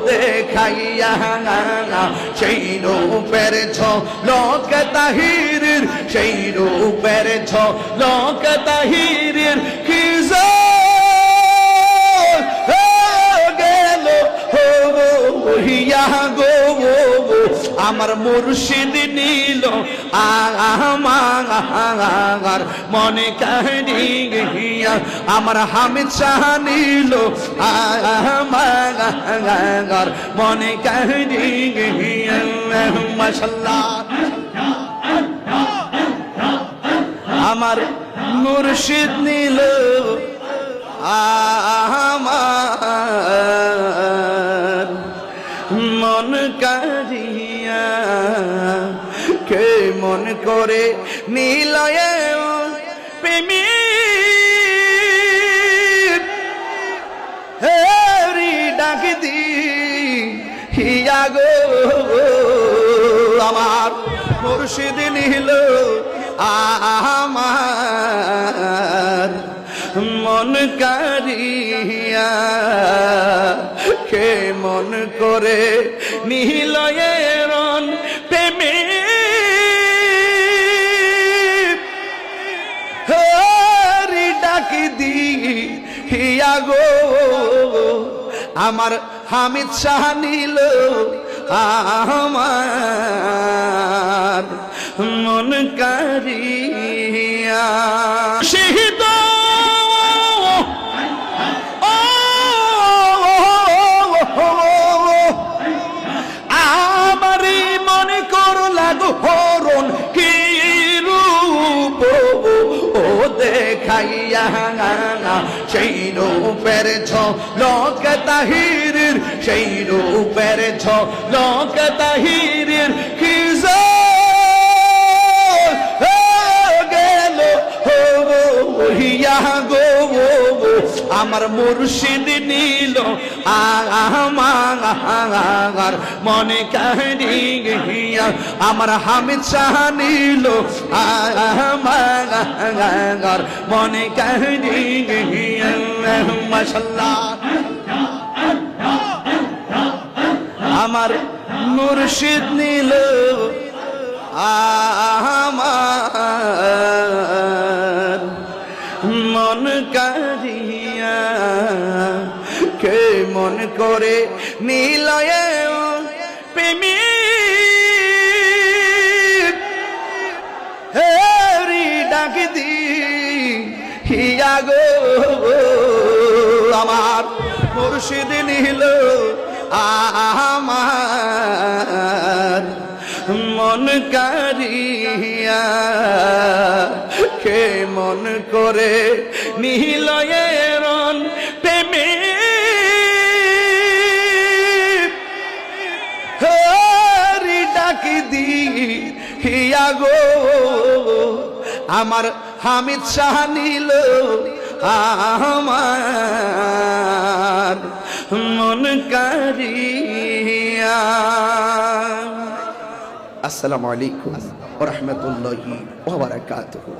দেখাইয়া সেই রূপের ঝলক তাহিরের, সেই রূপের ঝলক তাহিরের কি গেল হইয়া গো আমার মুর্শিদ নীল আমার মনে কাহিয়া, আমার হামিদ শাহ নীল আমার মনে কাহিয়া। মাশাআল্লাহ আমার মুর্শিদ নীল আমার মন কারিয়া, কে মন করে নীলয়ে প্রেমী হেরি ডাক দি হিয়া গো আমার মুর্শিদ নীল আমার মন কারিয়া, কে মন করে নিলয়ে রন প্রেমে হরি ডাকি দি হিয়া গো আমার হামিদ শাহ নীল আমার মন কারিয়া। শহীদ আমারই মনে করো লাগো হরণ কি রূপ ও দেখাইয়া সেই রূপের ঝলক তাহিরের, সেই রূপের ঝলক তাহিরের কি গেল হইয়া গো আমার মুর্শিদ নীল আমার মনে কাহিয়া, আমার হামিদ শাহ নীল আমার মনে কাহিয়া। মাশাআল্লাহ আমার মুর্শিদ নীল আমার মন কারিয়া, কে মন করে নীলয়ে প্রেমী হেরি ডাক দি হিয়া গো আমার মুর্শিদ নীল আমার মন কারিয়া, কে মন করে নিলয়ে রন প্রেমে হরি ডাকি দি হিয়া গো আমার হামিদ শাহ নীল আমার মন কারিয়া। আসসালামু আলাইকুম ওয়া রাহমাতুল্লাহি ওয়া বারাকাতুহু।